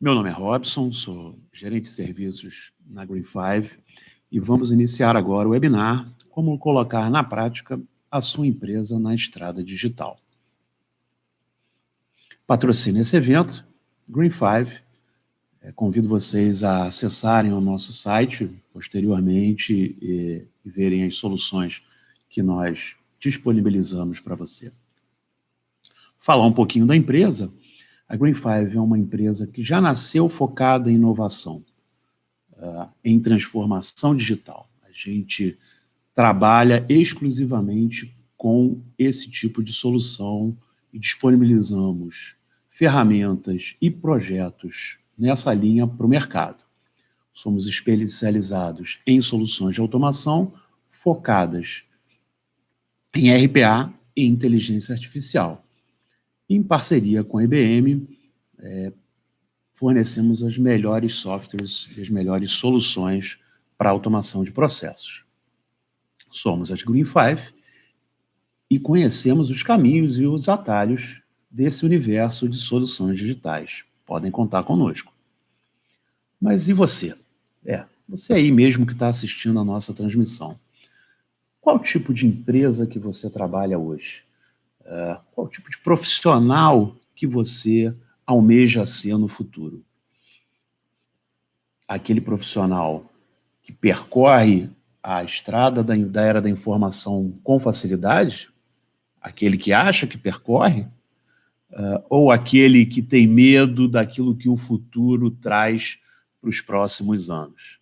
Meu nome é Robson, sou gerente de serviços na Green5 e vamos iniciar agora o webinar Como colocar na prática a sua empresa na estrada digital. Patrocina esse evento, Green5. Convido vocês a acessarem o nosso site posteriormente e verem as soluções que nós disponibilizamos para você. Falar um pouquinho da empresa. A Green5 é uma empresa que já nasceu focada em inovação, em transformação digital. A gente trabalha exclusivamente com esse tipo de solução e disponibilizamos ferramentas e projetos nessa linha para o mercado. Somos especializados em soluções de automação focadas em RPA e inteligência artificial. Em parceria com a IBM, fornecemos as melhores softwares e as melhores soluções para automação de processos. Somos as Green5 e conhecemos os caminhos e os atalhos desse universo de soluções digitais. Podem contar conosco. Mas e você? Você aí mesmo que está assistindo a nossa transmissão. Qual tipo de empresa que você trabalha hoje? Qual tipo de profissional que você almeja ser no futuro? Aquele profissional que percorre a estrada da era da informação com facilidade? Aquele que acha que percorre? Ou aquele que tem medo daquilo que o futuro traz para os próximos anos?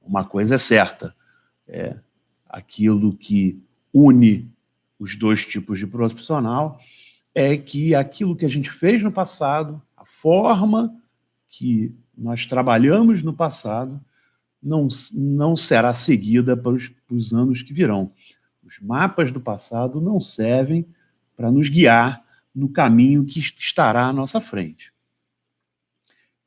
Uma coisa é certa, aquilo que une os dois tipos de profissional é que aquilo que a gente fez no passado, a forma que nós trabalhamos no passado, não será seguida para os anos que virão. Os mapas do passado não servem para nos guiar no caminho que estará à nossa frente.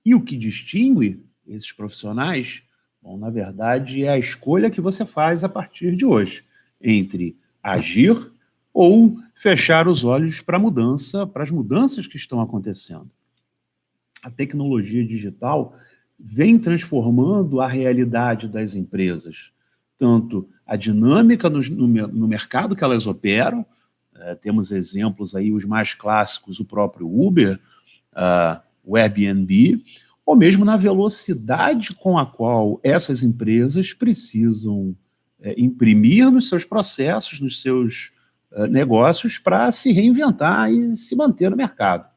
E o que distingue esses profissionais, bom, na verdade, é a escolha que você faz a partir de hoje, entre agir ou fechar os olhos para a mudança, para as mudanças que estão acontecendo. A tecnologia digital vem transformando a realidade das empresas, tanto a dinâmica no mercado que elas operam, temos exemplos aí, os mais clássicos, o próprio Uber, o Airbnb, ou mesmo na velocidade com a qual essas empresas precisam imprimir nos seus processos, nos seus negócios, para se reinventar e se manter no mercado.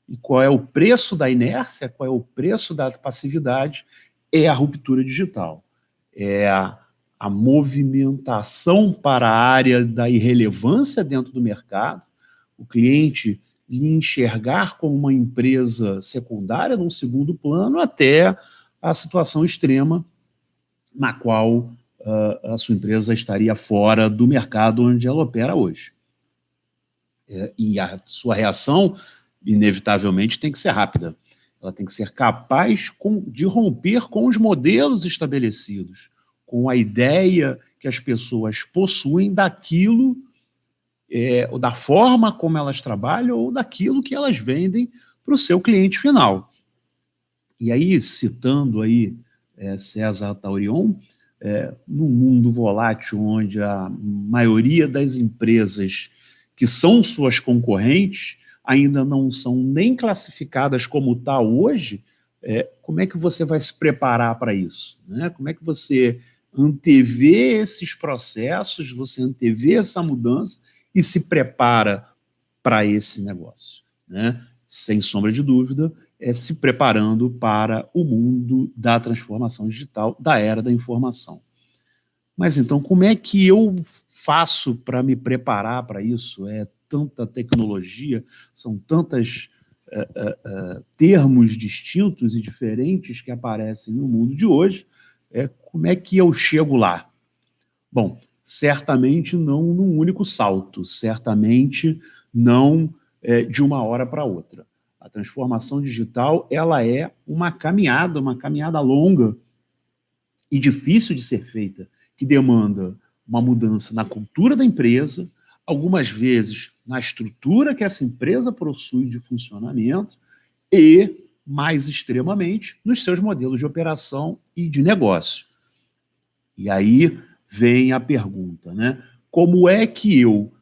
E qual é o preço da inércia, qual é o preço da passividade? É a ruptura digital. É a movimentação para a área da irrelevância dentro do mercado, o cliente lhe enxergar como uma empresa secundária, num segundo plano, até a situação extrema na qual a sua empresa estaria fora do mercado onde ela opera hoje. E a sua reação, inevitavelmente, tem que ser rápida. Ela tem que ser capaz de romper com os modelos estabelecidos, com a ideia que as pessoas possuem daquilo, ou da forma como elas trabalham, ou daquilo que elas vendem para o seu cliente final. E aí, citando aí César Taurion, num mundo volátil onde a maioria das empresas que são suas concorrentes ainda não são nem classificadas como tal hoje, como é que você vai se preparar para isso? Né? Como é que você antevê esses processos, você antevê essa mudança e se prepara para esse negócio? Né? Sem sombra de dúvida, se preparando para o mundo da transformação digital, da era da informação. Mas então, como é que eu faço para me preparar para isso? É tanta tecnologia, são tantos termos distintos e diferentes que aparecem no mundo de hoje. Como é que eu chego lá? Bom, certamente não num único salto, certamente não de uma hora para outra. A transformação digital, ela é uma caminhada longa e difícil de ser feita, que demanda uma mudança na cultura da empresa, algumas vezes na estrutura que essa empresa possui de funcionamento e mais extremamente nos seus modelos de operação e de negócio. E aí vem a pergunta, né? Como é que eu,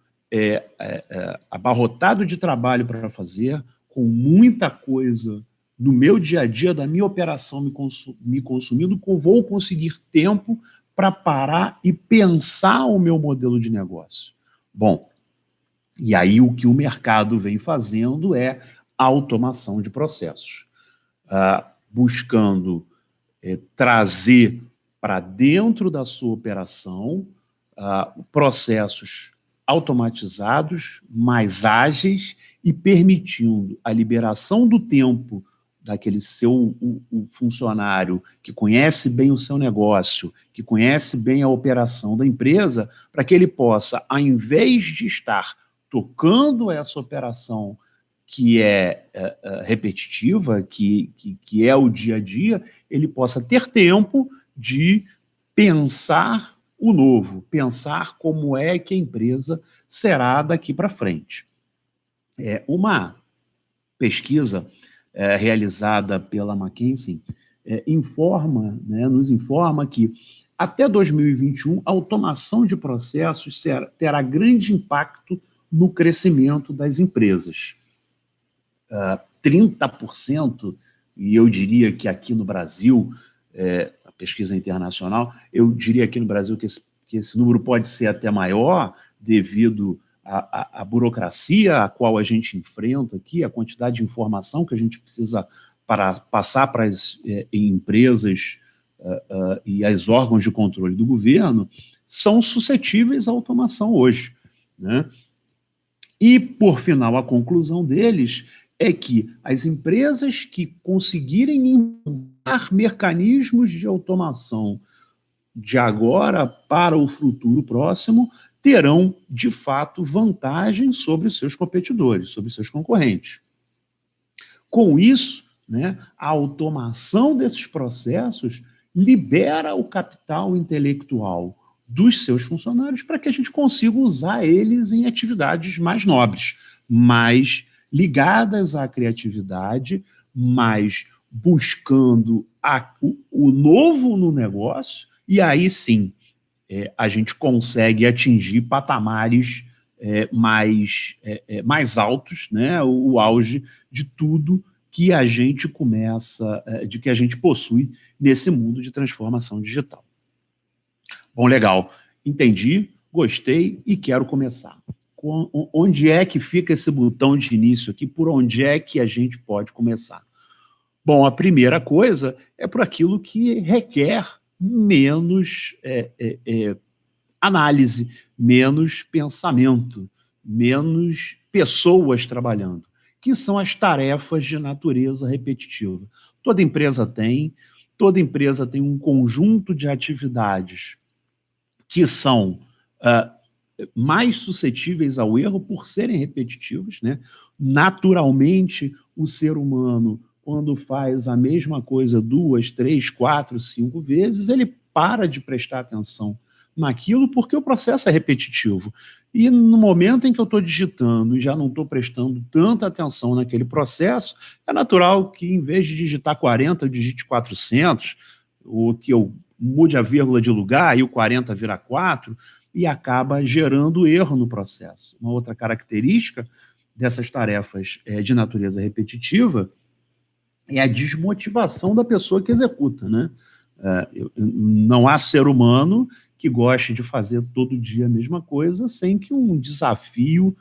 abarrotado de trabalho para fazer, com muita coisa no meu dia a dia, da minha operação me consumindo, vou conseguir tempo para parar e pensar o meu modelo de negócio? Bom, e aí o que o mercado vem fazendo é automação de processos, buscando trazer para dentro da sua operação processos automatizados, mais ágeis e permitindo a liberação do tempo daquele o funcionário que conhece bem o seu negócio, que conhece bem a operação da empresa, para que ele possa, ao invés de estar tocando essa operação que é repetitiva, que é o dia a dia, ele possa ter tempo de pensar o novo, pensar como é que a empresa será daqui para frente. Uma pesquisa realizada pela McKinsey nos informa que até 2021 a automação de processos terá grande impacto no crescimento das empresas. 30%, e eu diria que aqui no Brasil, a pesquisa internacional, eu diria aqui no Brasil que esse número pode ser até maior, devido à burocracia a qual a gente enfrenta aqui, a quantidade de informação que a gente precisa para passar para as empresas e aos órgãos de controle do governo, são suscetíveis à automação hoje, né? E, por final, a conclusão deles é que as empresas que conseguirem implantar mecanismos de automação de agora para o futuro próximo terão, de fato, vantagem sobre os seus competidores, sobre os seus concorrentes. Com isso, né, a automação desses processos libera o capital intelectual dos seus funcionários para que a gente consiga usar eles em atividades mais nobres, mais ligadas à criatividade, mais buscando o novo no negócio, e aí sim a gente consegue atingir patamares mais altos, né, o auge de tudo que a gente de que a gente possui nesse mundo de transformação digital. Bom, legal. Entendi, gostei e quero começar. Onde é que fica esse botão de início aqui? Por onde é que a gente pode começar? Bom, a primeira coisa é por aquilo que requer menos análise, menos pensamento, menos pessoas trabalhando, que são as tarefas de natureza repetitiva. Toda empresa tem um conjunto de atividades que são mais suscetíveis ao erro por serem repetitivos, né? Naturalmente, o ser humano, quando faz a mesma coisa 2, 3, 4, 5 vezes, ele para de prestar atenção naquilo porque o processo é repetitivo. E no momento em que eu estou digitando e já não estou prestando tanta atenção naquele processo, é natural que, em vez de digitar 40, eu digite 400, ou que eu mude a vírgula de lugar e o 40 vira 4, e acaba gerando erro no processo. Uma outra característica dessas tarefas de natureza repetitiva é a desmotivação da pessoa que executa, né? Não há ser humano que goste de fazer todo dia a mesma coisa sem que um desafio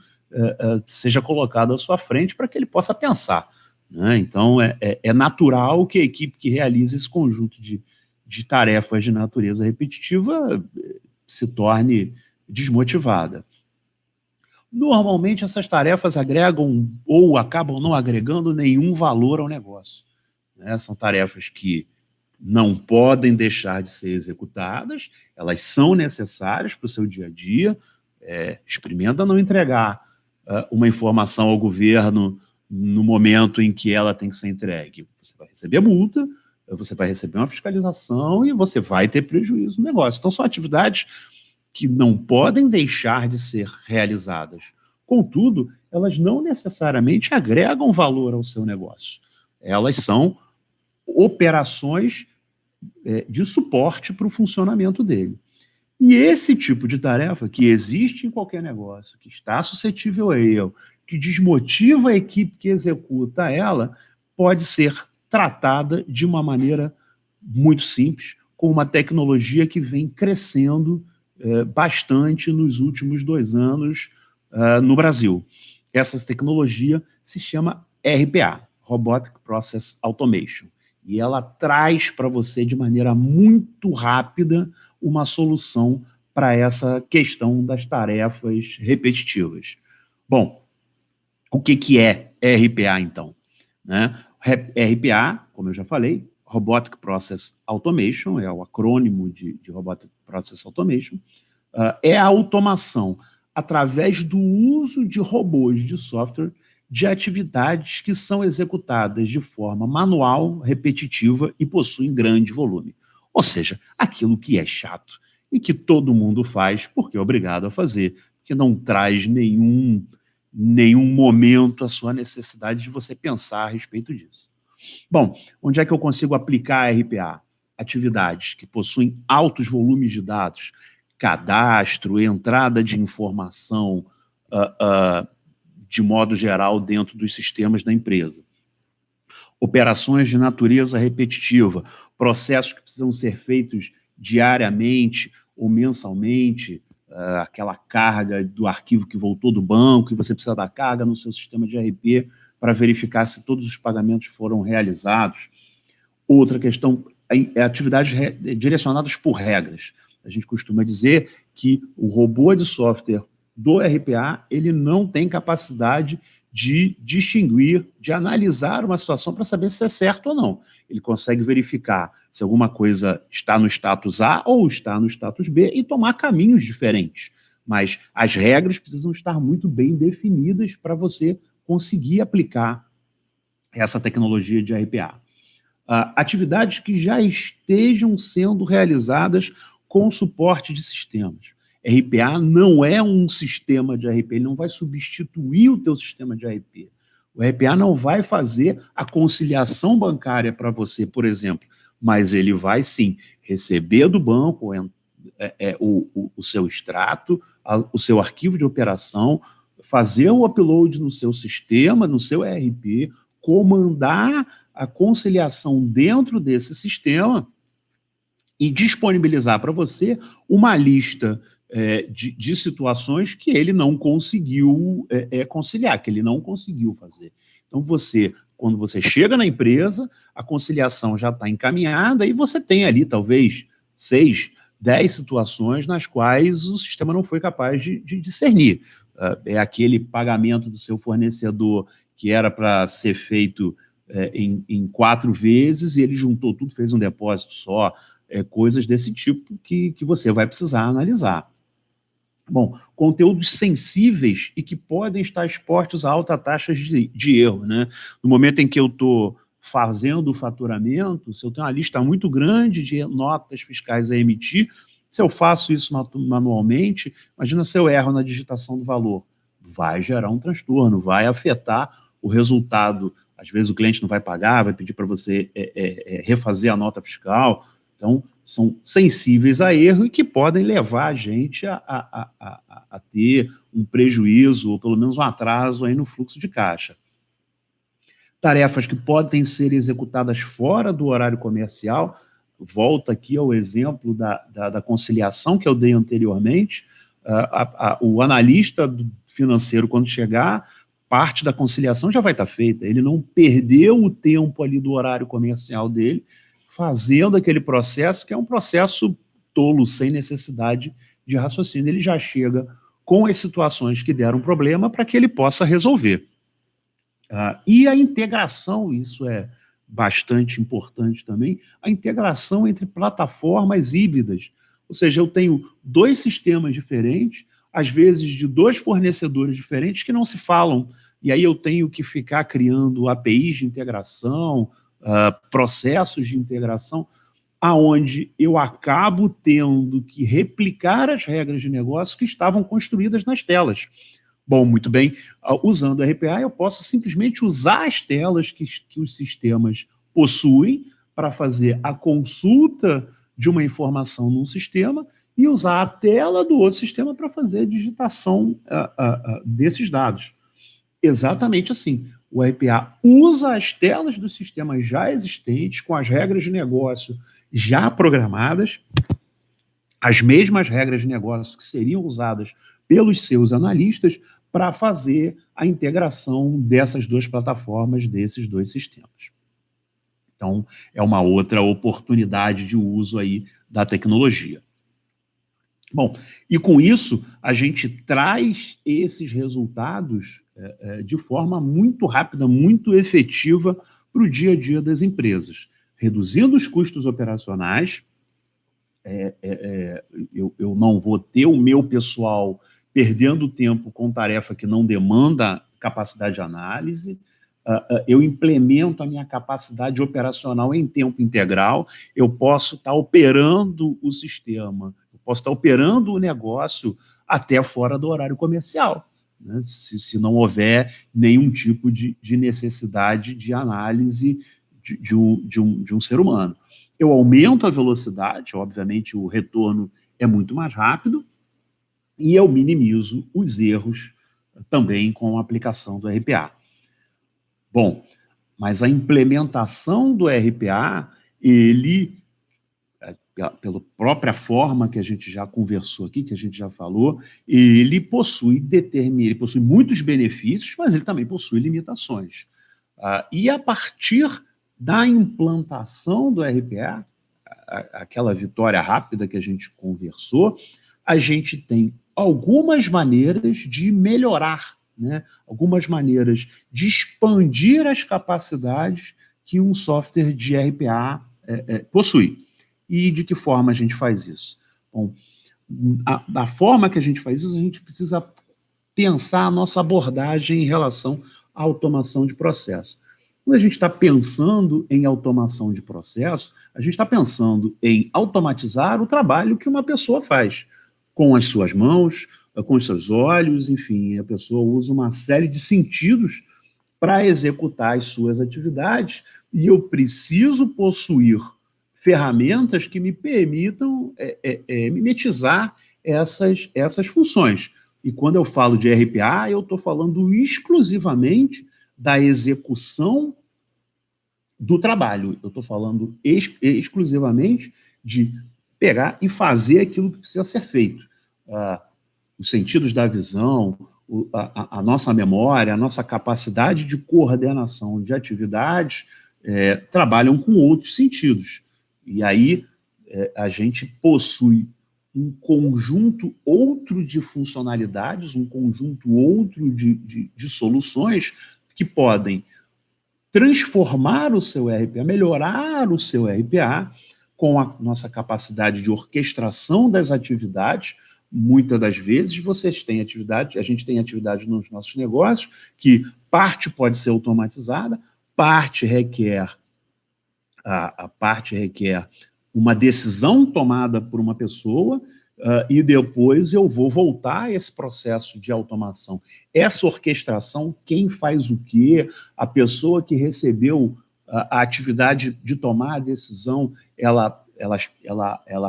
seja colocado à sua frente para que ele possa pensar, né? Então, é natural que a equipe que realiza esse conjunto de tarefas de natureza repetitiva se torne desmotivada. Normalmente, essas tarefas agregam ou acabam não agregando nenhum valor ao negócio, né? São tarefas que não podem deixar de ser executadas, elas são necessárias para o seu dia a dia. Experimenta não entregar uma informação ao governo no momento em que ela tem que ser entregue. Você vai receber multa, você vai receber uma fiscalização e você vai ter prejuízo no negócio. Então, são atividades que não podem deixar de ser realizadas. Contudo, elas não necessariamente agregam valor ao seu negócio. Elas são operações de suporte para o funcionamento dele. E esse tipo de tarefa que existe em qualquer negócio, que está suscetível a erro, que desmotiva a equipe que executa ela, pode ser tratada de uma maneira muito simples, com uma tecnologia que vem crescendo bastante nos últimos 2 anos no Brasil. Essa tecnologia se chama RPA, Robotic Process Automation, e ela traz para você de maneira muito rápida uma solução para essa questão das tarefas repetitivas. Bom, o que é RPA, então? Né? RPA, como eu já falei, Robotic Process Automation, é o acrônimo de Robotic Process Automation, é a automação através do uso de robôs de software de atividades que são executadas de forma manual, repetitiva e possuem grande volume. Ou seja, aquilo que é chato e que todo mundo faz porque é obrigado a fazer, que não traz nenhum momento a sua necessidade de você pensar a respeito disso. Bom, onde é que eu consigo aplicar a RPA? Atividades que possuem altos volumes de dados, cadastro, entrada de informação de modo geral dentro dos sistemas da empresa. Operações de natureza repetitiva, processos que precisam ser feitos diariamente ou mensalmente, aquela carga do arquivo que voltou do banco e você precisa da carga no seu sistema de ERP para verificar se todos os pagamentos foram realizados. Outra questão é atividades direcionadas por regras. A gente costuma dizer que o robô de software do RPA, ele não tem capacidade de distinguir, de analisar uma situação para saber se é certo ou não. Ele consegue verificar se alguma coisa está no status A ou está no status B e tomar caminhos diferentes. Mas as regras precisam estar muito bem definidas para você conseguir aplicar essa tecnologia de RPA. Atividades que já estejam sendo realizadas com suporte de sistemas. RPA não é um sistema de RP, ele não vai substituir o teu sistema de RP. O RPA não vai fazer a conciliação bancária para você, por exemplo, mas ele vai sim receber do banco o seu extrato, o seu arquivo de operação, fazer o upload no seu sistema, no seu ERP, comandar a conciliação dentro desse sistema e disponibilizar para você uma lista de situações que ele não conseguiu conciliar, que ele não conseguiu fazer. Então, quando você chega na empresa, a conciliação já está encaminhada e você tem ali, talvez, 6, 10 situações nas quais o sistema não foi capaz de discernir. É aquele pagamento do seu fornecedor que era para ser feito em 4 vezes e ele juntou tudo, fez um depósito só, coisas desse tipo que você vai precisar analisar. Bom, conteúdos sensíveis e que podem estar expostos a altas taxas de erro, né? No momento em que eu estou fazendo o faturamento, se eu tenho uma lista muito grande de notas fiscais a emitir, se eu faço isso manualmente, imagina se eu erro na digitação do valor. Vai gerar um transtorno, vai afetar o resultado. Às vezes o cliente não vai pagar, vai pedir para você refazer a nota fiscal. Então, são sensíveis a erro e que podem levar a gente a ter um prejuízo, ou pelo menos um atraso aí no fluxo de caixa. Tarefas que podem ser executadas fora do horário comercial, volta aqui ao exemplo da conciliação que eu dei anteriormente, o analista financeiro, quando chegar, parte da conciliação já vai estar feita, ele não perdeu o tempo ali do horário comercial dele, fazendo aquele processo, que é um processo tolo, sem necessidade de raciocínio. Ele já chega com as situações que deram problema para que ele possa resolver. E a integração, isso é bastante importante também, a integração entre plataformas híbridas. Ou seja, eu tenho 2 sistemas diferentes, às vezes de 2 fornecedores diferentes que não se falam, e aí eu tenho que ficar criando APIs de integração, processos de integração, aonde eu acabo tendo que replicar as regras de negócio que estavam construídas nas telas. Bom, muito bem. Usando o RPA, eu posso simplesmente usar as telas que os sistemas possuem para fazer a consulta de uma informação num sistema e usar a tela do outro sistema para fazer a digitação desses dados. Exatamente assim. O RPA usa as telas dos sistemas já existentes, com as regras de negócio já programadas, as mesmas regras de negócio que seriam usadas pelos seus analistas para fazer a integração dessas duas plataformas, desses dois sistemas. Então, é uma outra oportunidade de uso aí da tecnologia. Bom, e com isso, a gente traz esses resultados de forma muito rápida, muito efetiva para o dia a dia das empresas, reduzindo os custos operacionais. Eu não vou ter o meu pessoal perdendo tempo com tarefa que não demanda capacidade de análise. Eu implemento a minha capacidade operacional em tempo integral, eu posso estar operando o sistema, eu posso estar operando o negócio até fora do horário comercial, né? Se não houver nenhum tipo de necessidade de análise de um ser humano. Eu aumento a velocidade, obviamente o retorno é muito mais rápido, e eu minimizo os erros também com a aplicação do RPA. Bom, mas a implementação do RPA, ele, pela própria forma que a gente já conversou aqui, que a gente já falou, ele possui muitos benefícios, mas ele também possui limitações. E a partir da implantação do RPA, aquela vitória rápida que a gente conversou, a gente tem algumas maneiras de melhorar, né? Algumas maneiras de expandir as capacidades que um software de RPA possui. E de que forma a gente faz isso? Bom, da forma que a gente faz isso, a gente precisa pensar a nossa abordagem em relação à automação de processo. Quando a gente está pensando em automação de processo, a gente está pensando em automatizar o trabalho que uma pessoa faz, com as suas mãos, com os seus olhos, enfim, a pessoa usa uma série de sentidos para executar as suas atividades, e eu preciso possuir ferramentas que me permitam mimetizar essas funções. E quando eu falo de RPA, eu estou falando exclusivamente da execução do trabalho. Eu estou falando exclusivamente de pegar e fazer aquilo que precisa ser feito. Os sentidos da visão, a nossa memória, a nossa capacidade de coordenação de atividades trabalham com outros sentidos. E aí a gente possui um conjunto outro de funcionalidades, um conjunto outro de soluções que podem transformar o seu RPA, melhorar o seu RPA com a nossa capacidade de orquestração das atividades. Muitas das vezes vocês têm atividade, a gente tem atividade nos nossos negócios que parte pode ser automatizada, parte requer uma decisão tomada por uma pessoa, e depois eu vou voltar a esse processo de automação. Essa orquestração, quem faz o quê, a pessoa que recebeu a atividade de tomar a decisão, ela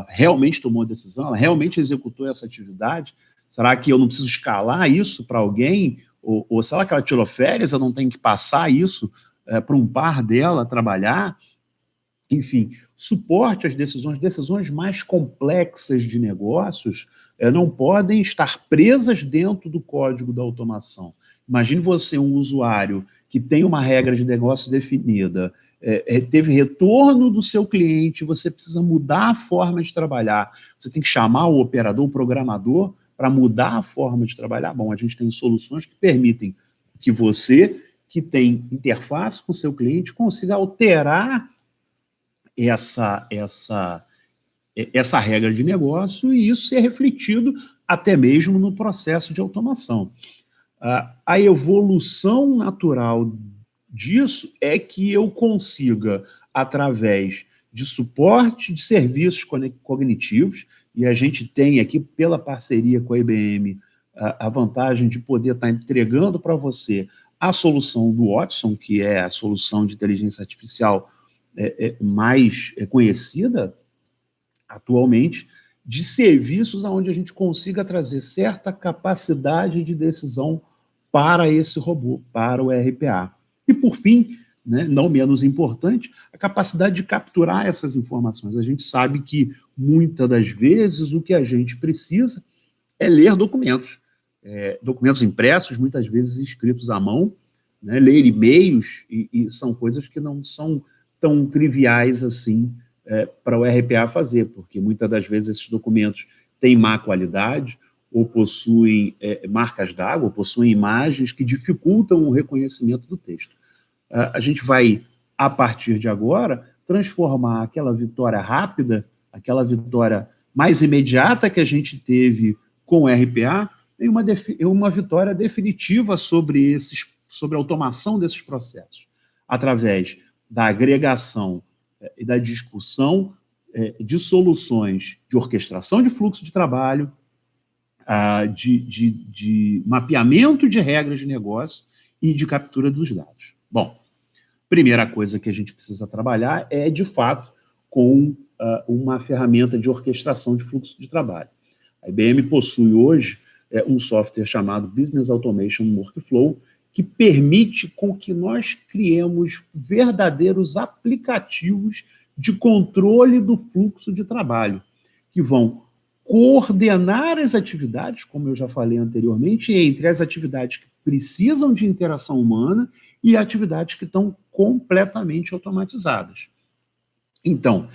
realmente tomou a decisão, ela realmente executou essa atividade? Será que eu não preciso escalar isso para alguém? Ou será que ela tirou férias, eu não tenho que passar isso para um par dela trabalhar? Enfim, suporte às decisões mais complexas de negócios não podem estar presas dentro do código da automação. Imagine você, um usuário que tem uma regra de negócio definida, teve retorno do seu cliente, você precisa mudar a forma de trabalhar, você tem que chamar o operador, o programador, para mudar a forma de trabalhar. Bom, a gente tem soluções que permitem que você, que tem interface com o seu cliente, consiga alterar essa regra de negócio, e isso ser refletido até mesmo no processo de automação. A evolução natural disso é que eu consiga, através de suporte de serviços cognitivos, e a gente tem aqui, pela parceria com a IBM, a vantagem de poder estar entregando para você a solução do Watson, que é a solução de inteligência artificial mais conhecida atualmente, de serviços onde a gente consiga trazer certa capacidade de decisão para esse robô, para o RPA. E, por fim, né, não menos importante, a capacidade de capturar essas informações. A gente sabe que, muitas das vezes, o que a gente precisa é ler documentos. Documentos impressos, muitas vezes escritos à mão, né, ler e-mails, e são coisas que não são tão triviais assim para o RPA fazer, porque muitas das vezes esses documentos têm má qualidade, ou possuem marcas d'água, ou possuem imagens que dificultam o reconhecimento do texto. A gente vai, a partir de agora, transformar aquela vitória rápida, aquela vitória mais imediata que a gente teve com o RPA, em uma vitória definitiva sobre a automação desses processos, através da agregação e da discussão de soluções de orquestração de fluxo de trabalho, de mapeamento de regras de negócio e de captura dos dados. Bom, primeira coisa que a gente precisa trabalhar é, de fato, com uma ferramenta de orquestração de fluxo de trabalho. A IBM possui hoje um software chamado Business Automation Workflow, que permite com que nós criemos verdadeiros aplicativos de controle do fluxo de trabalho, que vão coordenar as atividades, como eu já falei anteriormente, entre as atividades que precisam de interação humana e atividades que estão completamente automatizadas. Então,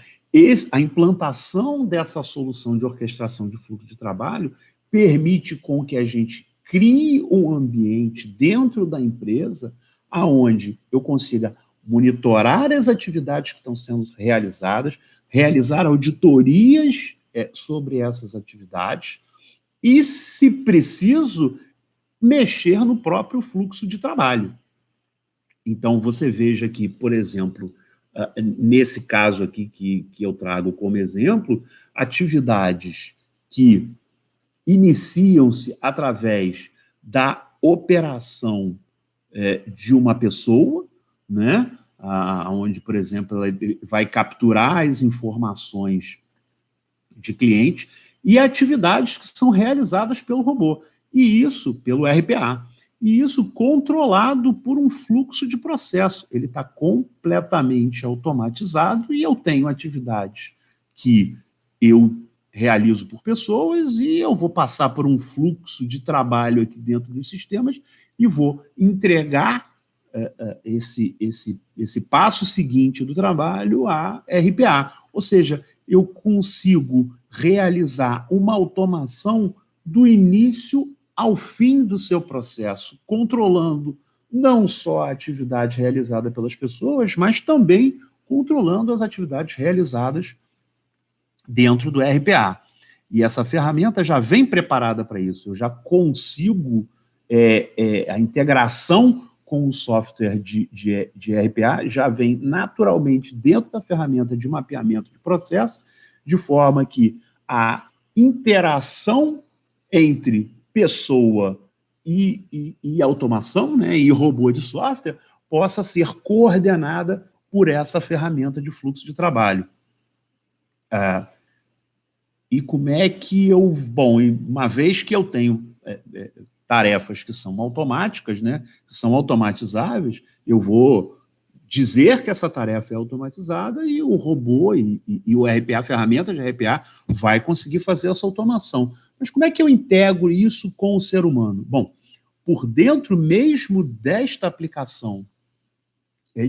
a implantação dessa solução de orquestração de fluxo de trabalho permite com que a gente crie um ambiente dentro da empresa aonde eu consiga monitorar as atividades que estão sendo realizadas, realizar auditorias sobre essas atividades e, se preciso, mexer no próprio fluxo de trabalho. Então, você veja que, por exemplo, nesse caso aqui que eu trago como exemplo, atividades que iniciam-se através da operação de uma pessoa, né? Onde, por exemplo, ela vai capturar as informações de cliente e atividades que são realizadas pelo robô, e isso pelo RPA. E isso controlado por um fluxo de processo. Ele está completamente automatizado e eu tenho atividades que eu realizo por pessoas e eu vou passar por um fluxo de trabalho aqui dentro dos sistemas e vou entregar esse passo seguinte do trabalho a RPA. Ou seja, eu consigo realizar uma automação do início ao fim do seu processo, controlando não só a atividade realizada pelas pessoas, mas também controlando as atividades realizadas dentro do RPA. E essa ferramenta já vem preparada para isso. Eu já consigo a integração com o software de RPA, já vem naturalmente dentro da ferramenta de mapeamento de processo, de forma que a interação entre pessoa e automação, né, e robô de software, possa ser coordenada por essa ferramenta de fluxo de trabalho. E como é que eu... Bom, uma vez que eu tenho tarefas que são automáticas, né, que são automatizáveis, eu vou dizer que essa tarefa é automatizada e o robô e o RPA, a ferramenta de RPA, vai conseguir fazer essa automação. Mas como é que eu integro isso com o ser humano? Bom, por dentro mesmo desta aplicação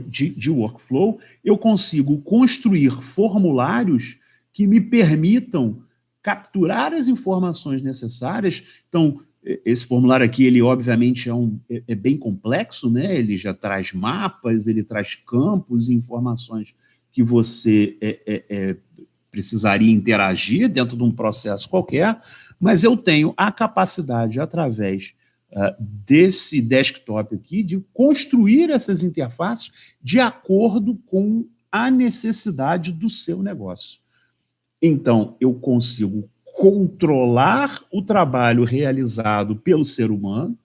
de workflow, eu consigo construir formulários que me permitam capturar as informações necessárias. Então, esse formulário aqui, ele obviamente é bem complexo, né? Ele já traz mapas, ele traz campos e informações que você precisaria interagir dentro de um processo qualquer, mas eu tenho a capacidade, através desse desktop aqui, de construir essas interfaces de acordo com a necessidade do seu negócio. Então, eu consigo controlar o trabalho realizado pelo ser humano,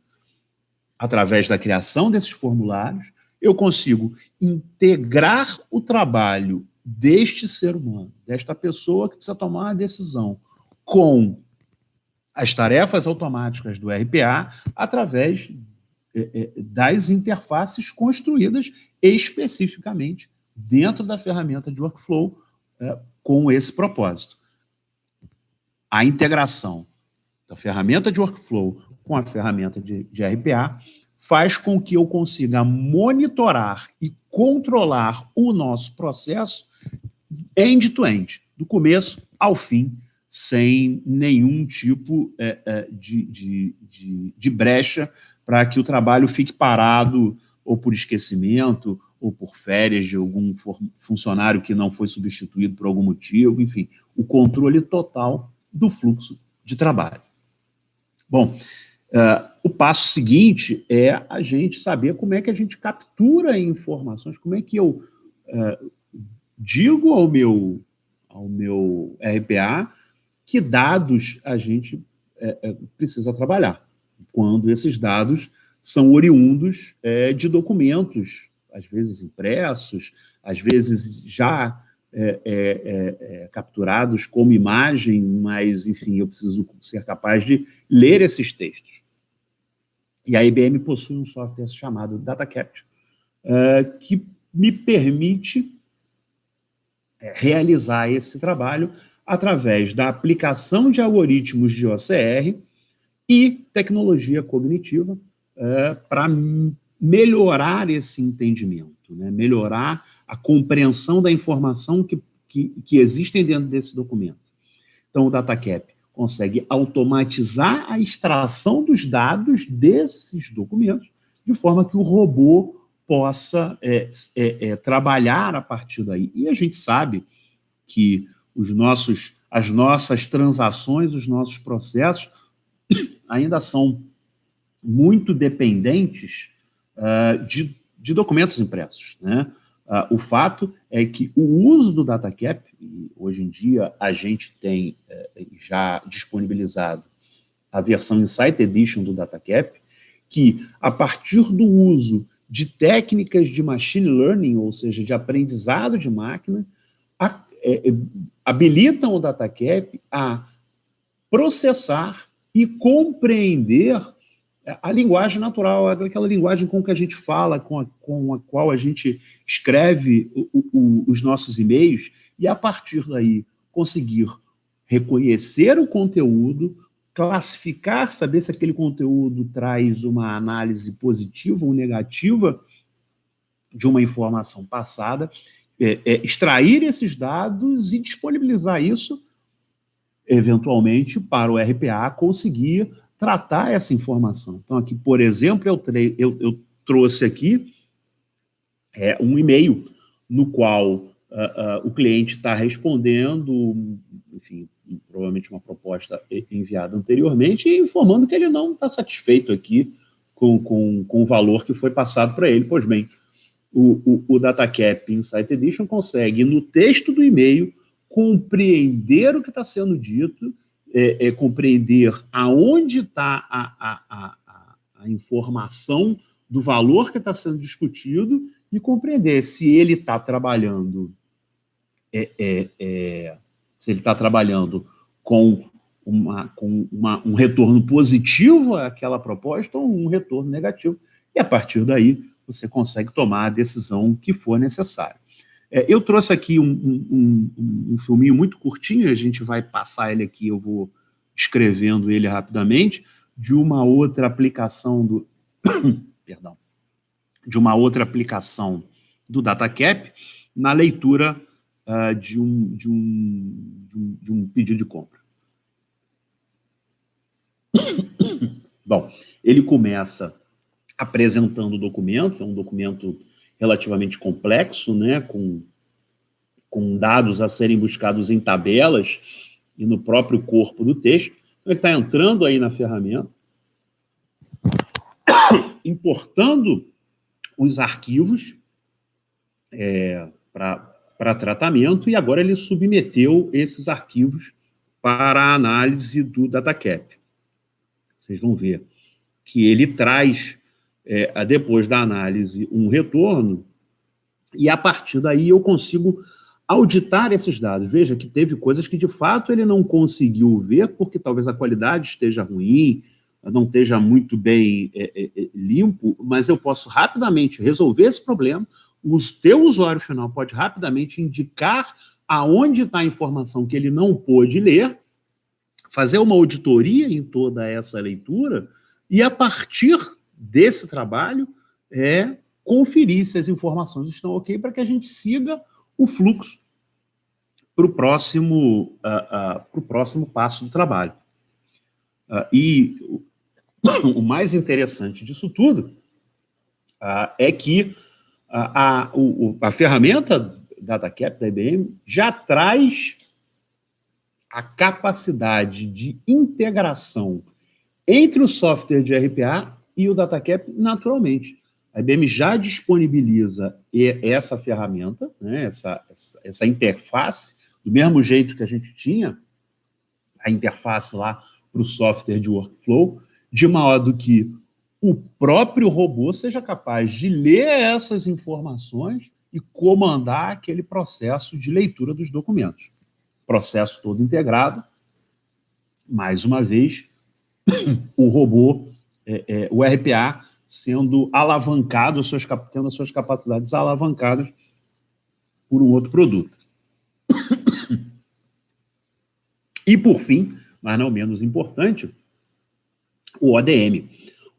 através da criação desses formulários, eu consigo integrar o trabalho deste ser humano, desta pessoa que precisa tomar uma decisão, com as tarefas automáticas do RPA, através das interfaces construídas especificamente dentro da ferramenta de workflow com esse propósito. A integração da ferramenta de workflow com a ferramenta de RPA faz com que eu consiga monitorar e controlar o nosso processo end-to-end, do começo ao fim, sem nenhum tipo de brecha para que o trabalho fique parado ou por esquecimento ou por férias de algum funcionário que não foi substituído por algum motivo, enfim, o controle total do fluxo de trabalho. Bom, o passo seguinte é a gente saber como é que a gente captura informações, como é que eu digo ao meu RPA que dados a gente precisa trabalhar, quando esses dados são oriundos de documentos, às vezes impressos, às vezes já capturados como imagem, mas, enfim, eu preciso ser capaz de ler esses textos. E a IBM possui um software chamado DataCapture, que me permite realizar esse trabalho através da aplicação de algoritmos de OCR e tecnologia cognitiva para melhorar esse entendimento, né? Melhorar a compreensão da informação que existem dentro desse documento. Então, o DataCap consegue automatizar a extração dos dados desses documentos, de forma que o robô possa trabalhar a partir daí. E a gente sabe que as nossas transações, os nossos processos ainda são muito dependentes de documentos impressos, né? O fato é que o uso do DataCap, e hoje em dia a gente tem já disponibilizado a versão Insight Edition do DataCap, que a partir do uso de técnicas de machine learning, ou seja, de aprendizado de máquina, habilitam o DataCap a processar e compreender a linguagem natural, aquela linguagem com que a gente fala, com a qual a gente escreve os nossos e-mails, e a partir daí conseguir reconhecer o conteúdo, classificar, saber se aquele conteúdo traz uma análise positiva ou negativa de uma informação passada, extrair esses dados e disponibilizar isso, eventualmente, para o RPA conseguir tratar essa informação. Então, aqui, por exemplo, eu trouxe aqui um e-mail no qual o cliente está respondendo, enfim, provavelmente uma proposta enviada anteriormente, e informando que ele não está satisfeito aqui com o valor que foi passado para ele. Pois bem, o DataCap Insight Edition consegue, no texto do e-mail, compreender o que está sendo dito, compreender aonde está a informação do valor que está sendo discutido e compreender se ele está trabalhando com um retorno positivo àquela proposta ou um retorno negativo. E a partir daí você consegue tomar a decisão que for necessária. Eu trouxe aqui um filminho muito curtinho, a gente vai passar ele aqui, eu vou escrevendo ele rapidamente, de uma outra aplicação do perdão, de uma outra aplicação do DataCap na leitura de um pedido de compra. Bom, ele começa apresentando o documento, é um documento relativamente complexo, né, com dados a serem buscados em tabelas e no próprio corpo do texto. Então, ele está entrando aí na ferramenta, importando os arquivos para tratamento, e agora ele submeteu esses arquivos para a análise do DataCap. Vocês vão ver que ele traz, depois da análise, um retorno, e a partir daí eu consigo auditar esses dados. Veja que teve coisas que, de fato, ele não conseguiu ver, porque talvez a qualidade esteja ruim, não esteja muito bem limpo, mas eu posso rapidamente resolver esse problema. O teu usuário final pode rapidamente indicar aonde está a informação que ele não pôde ler, fazer uma auditoria em toda essa leitura e, a partir desse trabalho, conferir se as informações estão ok para que a gente siga o fluxo para o próximo passo do trabalho. E o mais interessante disso tudo é que a ferramenta DataCap da IBM já traz a capacidade de integração entre o software de RPA e o DataCap naturalmente. A IBM já disponibiliza essa ferramenta, né, essa interface, do mesmo jeito que a gente tinha a interface lá para o software de workflow, de modo que o próprio robô seja capaz de ler essas informações e comandar aquele processo de leitura dos documentos. Processo todo integrado, mais uma vez, o robô, o RPA, sendo alavancado, tendo as suas capacidades alavancadas por um outro produto. E, por fim, mas não menos importante, o ODM.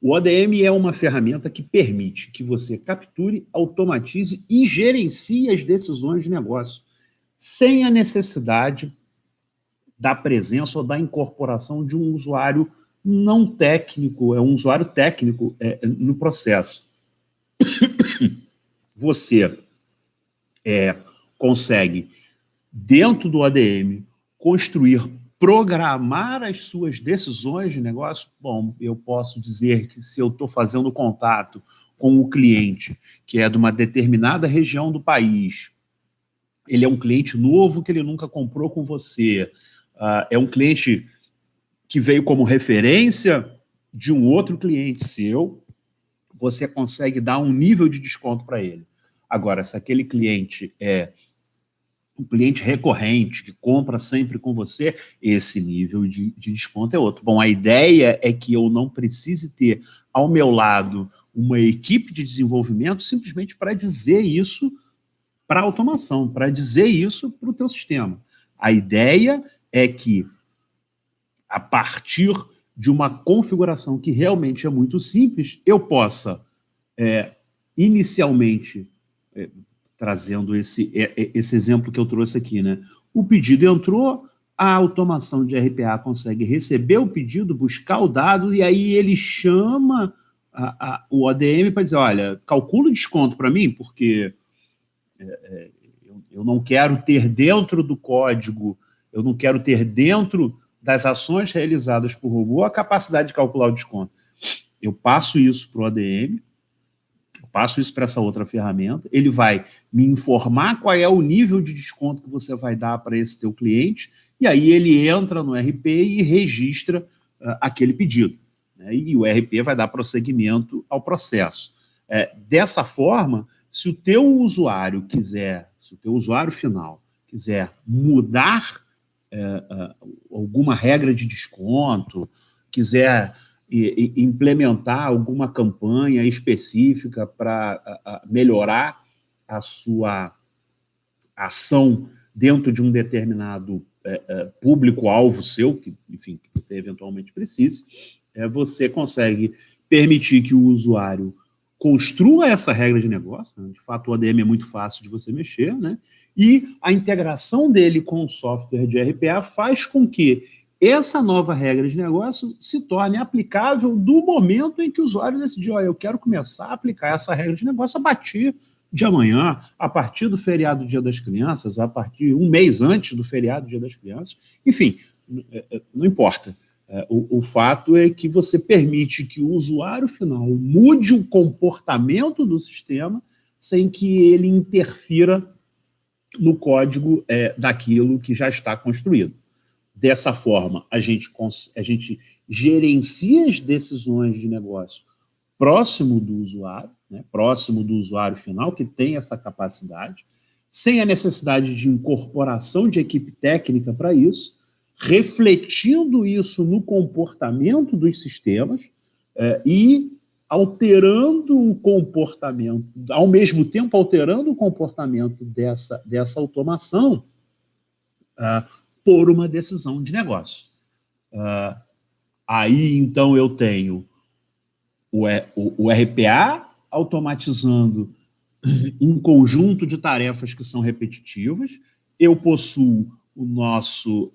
O ODM é uma ferramenta que permite que você capture, automatize e gerencie as decisões de negócio, sem a necessidade da presença ou da incorporação de um usuário não técnico, um usuário técnico no processo. Você consegue, dentro do ODM, programar as suas decisões de negócio. Bom, eu posso dizer que se eu estou fazendo contato com o cliente, que é de uma determinada região do país, ele é um cliente novo que ele nunca comprou com você, é um cliente que veio como referência de um outro cliente seu, você consegue dar um nível de desconto para ele. Agora, se aquele cliente é um cliente recorrente, que compra sempre com você, esse nível de desconto é outro. Bom, a ideia é que eu não precise ter ao meu lado uma equipe de desenvolvimento simplesmente para dizer isso para a automação, para dizer isso para o teu sistema. A ideia é que, a partir de uma configuração que realmente é muito simples, eu possa, inicialmente, trazendo esse exemplo que eu trouxe aqui, né? O pedido entrou, a automação de RPA consegue receber o pedido, buscar o dado, e aí ele chama o ODM para dizer, olha, calcula o desconto para mim, porque eu não quero ter dentro do código, eu não quero ter dentro das ações realizadas por robô a capacidade de calcular o desconto. Eu passo isso para o ODM, passo isso para essa outra ferramenta, ele vai me informar qual é o nível de desconto que você vai dar para esse teu cliente, e aí ele entra no RP e registra aquele pedido, né? E o RP vai dar prosseguimento ao processo. Dessa forma, se o teu usuário final quiser mudar alguma regra de desconto, quiser implementar alguma campanha específica para melhorar a sua ação dentro de um determinado público-alvo seu, que você eventualmente precise, você consegue permitir que o usuário construa essa regra de negócio, né? De fato, o ODM é muito fácil de você mexer, né? E a integração dele com o software de RPA faz com que essa nova regra de negócio se torne aplicável do momento em que o usuário decidiu, eu quero começar a aplicar essa regra de negócio a partir de amanhã, a partir do feriado do Dia das Crianças, a partir um mês antes do feriado do Dia das Crianças, enfim, não importa. O fato é que você permite que o usuário final mude o comportamento do sistema sem que ele interfira no código daquilo que já está construído. Dessa forma, a gente gerencia as decisões de negócio próximo do usuário, né, próximo do usuário final, que tem essa capacidade, sem a necessidade de incorporação de equipe técnica para isso, refletindo isso no comportamento dos sistemas e alterando o comportamento, ao mesmo tempo alterando o comportamento dessa automação por uma decisão de negócio. Aí, então, eu tenho o RPA automatizando um conjunto de tarefas que são repetitivas, eu possuo o nosso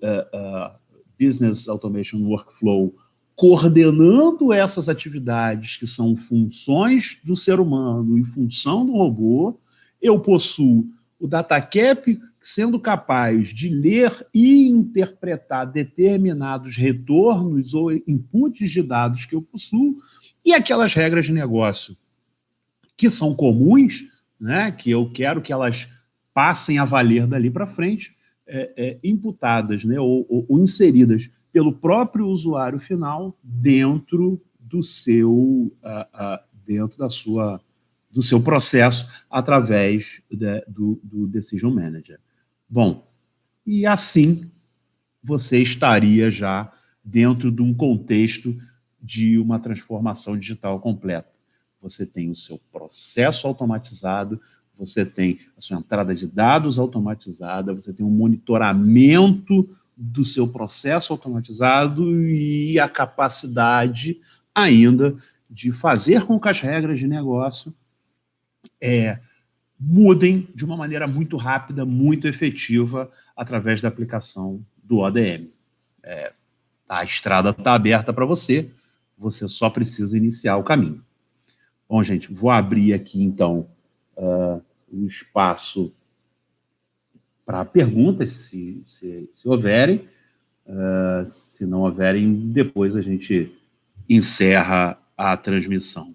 Business Automation Workflow coordenando essas atividades que são funções do ser humano em função do robô, eu possuo o DataCap sendo capaz de ler e interpretar determinados retornos ou inputs de dados que eu possuo, e aquelas regras de negócio que são comuns, né, que eu quero que elas passem a valer dali para frente, imputadas, né, ou inseridas pelo próprio usuário final dentro do seu, dentro do seu processo através do Decision Manager. Bom, e assim você estaria já dentro de um contexto de uma transformação digital completa. Você tem o seu processo automatizado, você tem a sua entrada de dados automatizada, você tem um monitoramento do seu processo automatizado e a capacidade ainda de fazer com que as regras de negócio mudem de uma maneira muito rápida, muito efetiva, através da aplicação do ODM. A estrada está aberta para você, você só precisa iniciar o caminho. Bom, gente, vou abrir aqui, então, o espaço para perguntas, se houverem. Se não houverem, depois a gente encerra a transmissão.